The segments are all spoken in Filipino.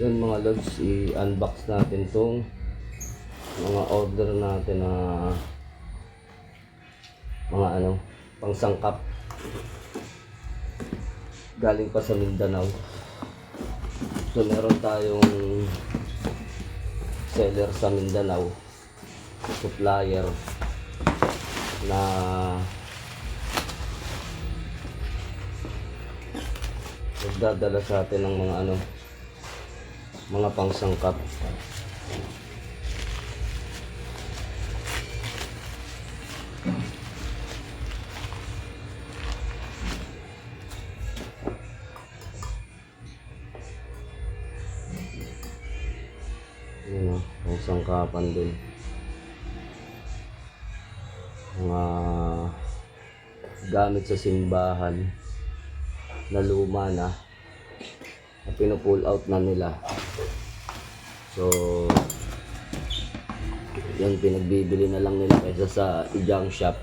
Yan mga lods, i-unbox natin tong mga order natin na mga pangsangkap galing pa sa Mindanao. So meron tayong seller sa Mindanao, supplier na nagdadala sa atin ng mga pangsangkap. Pangsangkapan din, mga gamit sa simbahan na luma na pinupull out na nila. So yan, pinagbibili na lang nila kaysa sa i-junk shop.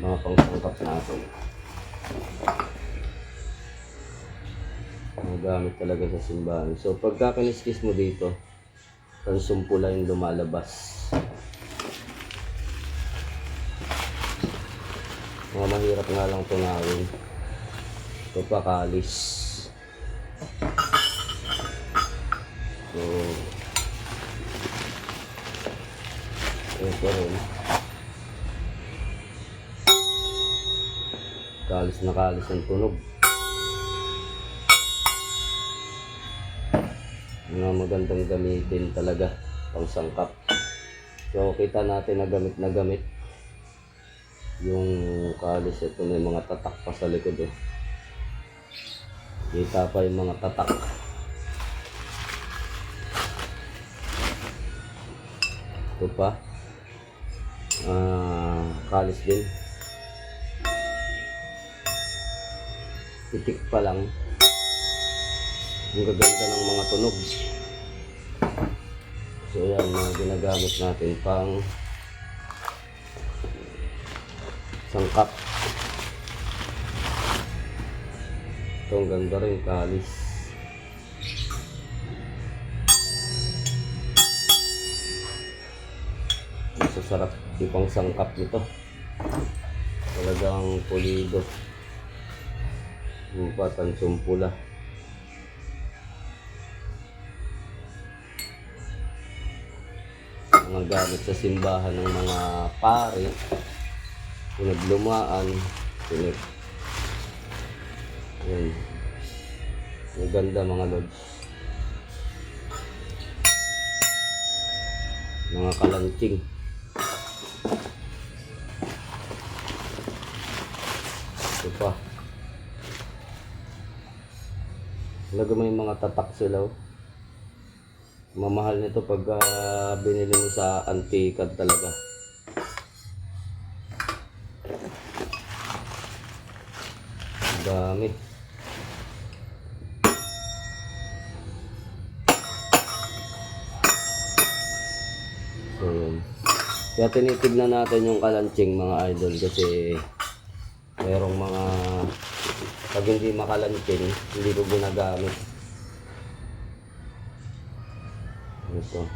Mga pangsangkap natin, mga gamit talaga sa simbahan. So pagka kiniskis mo dito, tansumpula yung lumalabas. Mga mahirap nga lang tunawin. Ito pa, kalis. So ito rin, kalis na kalis ang tunog. Mga magandang gamitin talaga, pangsangkap. So kita natin na gamit yung kalis. Ito may mga tatak pa sa likod eh. Kita pa yung mga tatak. Ito pa, kalis din. Itik pa lang, ang gaganda ng mga tunog. So yan, mga ginagamit natin pang sangkap. Ito ang ganda rin, kalis. Masasarap ipang sangkap nito, talagang pulido, upatan sumpula. Mga gamit sa simbahan ng mga pare, pinaglumaan, yan. Ang ganda mga lods. Mga kalanting. Ito pa. Talaga may mga tatak sila oh. Mamahal nito pag binili mo sa antikad talaga. Dami. So yun. Kaya tinitignan natin yung kalantsing mga idol, kasi merong mga pag hindi makalantsing, hindi ko ginagamit. Ito,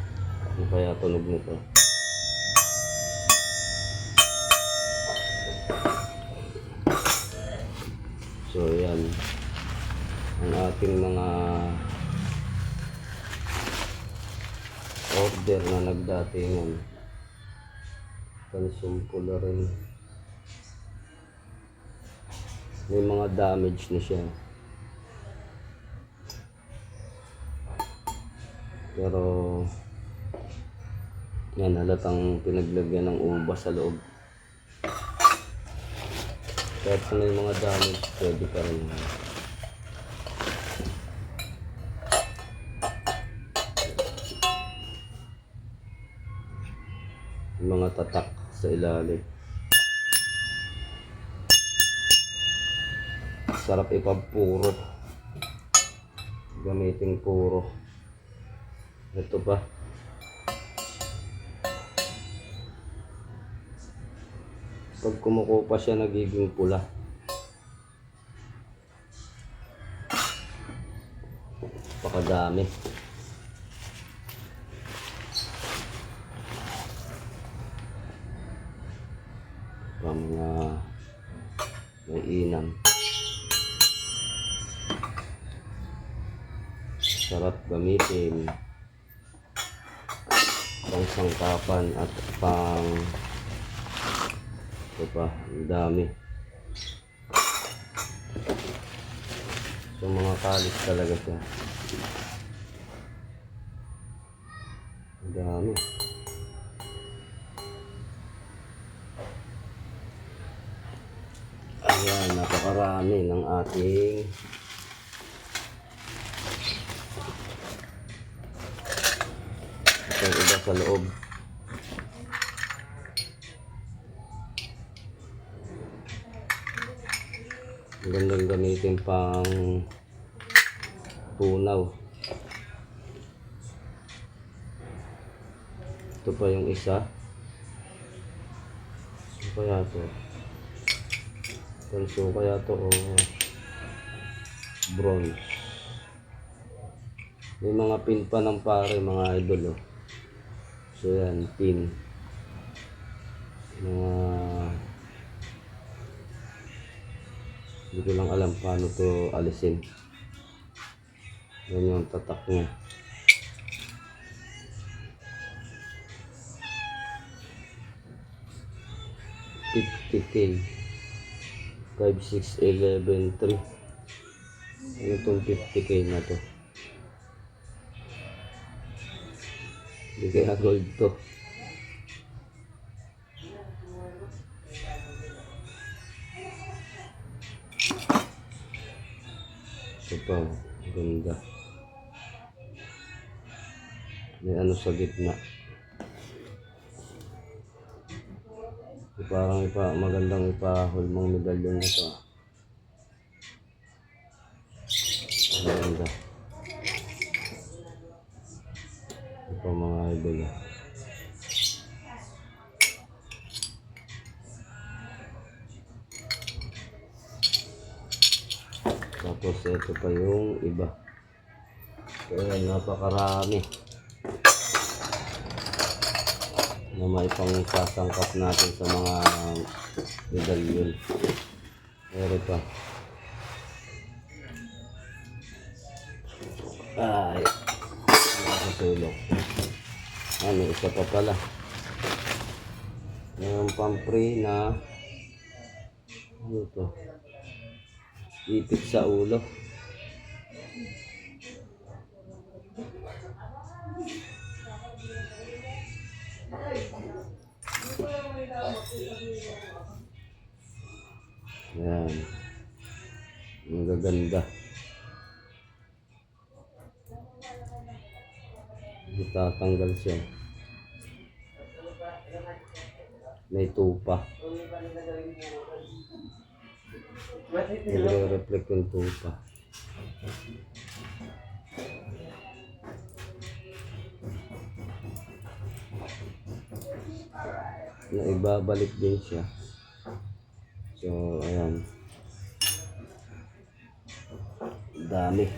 ano kaya tunog nito? So yan ang ating mga order na nagdatingan. Tansumpula rin, may mga damage na siya, pero yan, halatang pinaglagyan ng ubas sa loob. Kahit sa may mga damage, pwede pa rin. Mga tatak sa ilalim. Sarap ipagpuro, gamitin puro. Ito pa, pag kumukupa siya nagiging pula. Napakadami. Mga may inang. Sarap gamitin. Pang sangkapan at pang ito pa, ang dami. So mga kalis talaga siya. Ang dami. Ayan, napakarami ng ating itong iba sa loob. Magandang gamitin pang tunaw. Ito pa yung isa. Ano kaya to? Tanso kaya to o bronze. May mga pin pa ng pare mga idol. So yan, pin. Mga hindi ko lang alam paano to alisin. Yan yung tatak niya. $50K 56113. Ano itong 50K na to? Hindi kaya gold to. Ito pa, ganda. May ano sa gitna. Parang magandang ipahulmang medalyon na to. Maganda. Ito mga idol. Tapos ito pa yung iba. Kaya napakarami na may pang sasangkap natin sa mga medalyon. Meron pa. Ay, nakasulok. Ano, isa pa pala. Yung pampre na ano to? Ipit sa ulo. Yan. Ang gaganda. Itatanggal siya. May tupa. Nagre-reflect yung tupa. Na ibabalik din siya. So, ayan. Dami.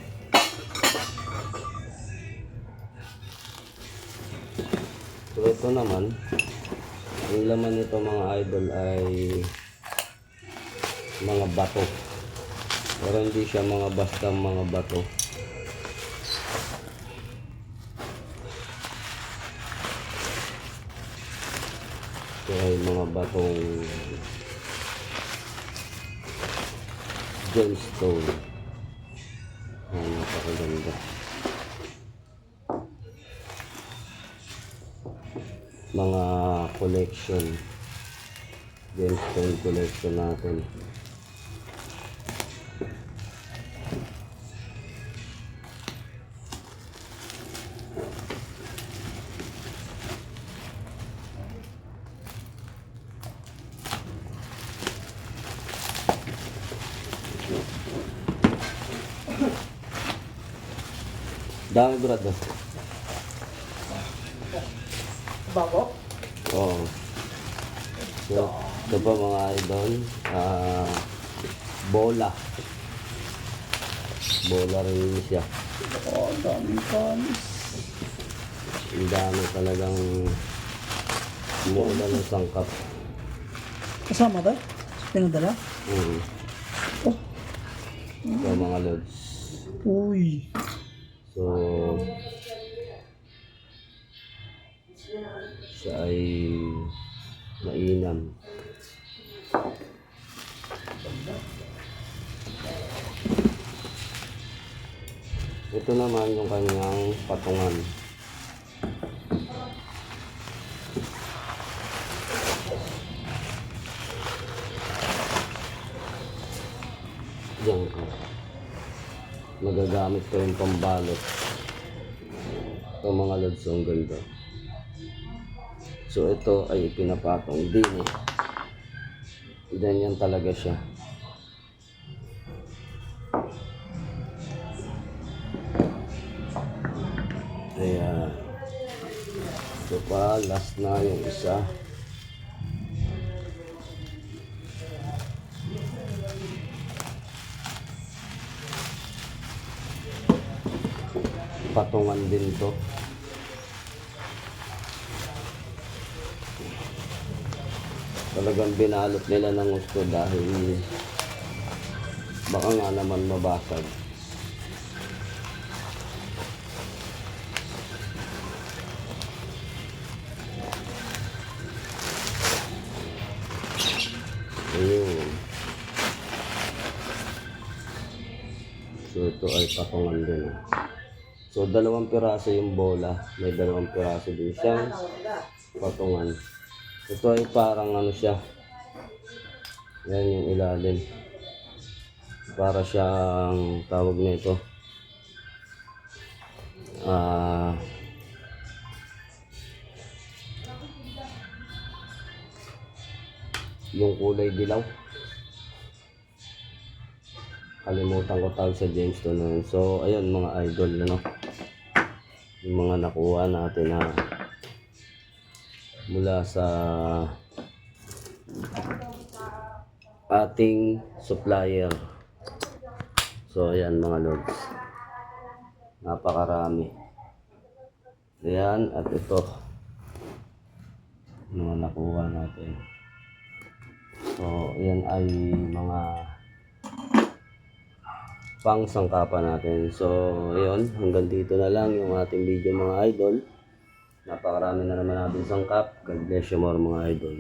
So, ito naman. Yung laman nito mga idol ay mga bato. Pero hindi siya mga basta mga bato. Ito ay mga batong gemstone. Ayan, napakaganda. Mga collection. Gemstone collection natin. Dami brad. Bago? Oo. So, ito pa mga idol. Bola. Bola rin siya. Oh, daming kanis. Ang dami talagang umuulan ng sangkap. Kasama tayo? Pinadala? Mm. Oh, So mga lods. uy. So, siya ay mainam. Ito naman yung kanyang patungan. Diyan ko. Magagamit ko yung pambalot. Ito mga lods, ang ganda. So ito ay ipinapatong din eh. Ganyan talaga siya. Ayan. So pa, last na yung isa. Patungan din to. Talagang binalot nila ng gusto dahil baka nga naman mabasag. Ayun. So ito ay patungan din. So dalawang piraso yung bola. May dalawang piraso din siyang patungan. Ito ay parang ano siya. Yan yung ilalim. Para siyang tawag nito. Yung kulay dilaw. Kalimutan ko tawag sa James to noon. So ayun mga idol, ano, yung mga nakuha natin na mula sa ating supplier. So ayan mga lods, napakarami. Ayan, at ito mga nakuha natin. So ayan ay mga pang sangkapan natin. So ayun, hanggang dito na lang yung ating video mga idol. Napakarami na naman natin sangkap. God bless you more mga idol.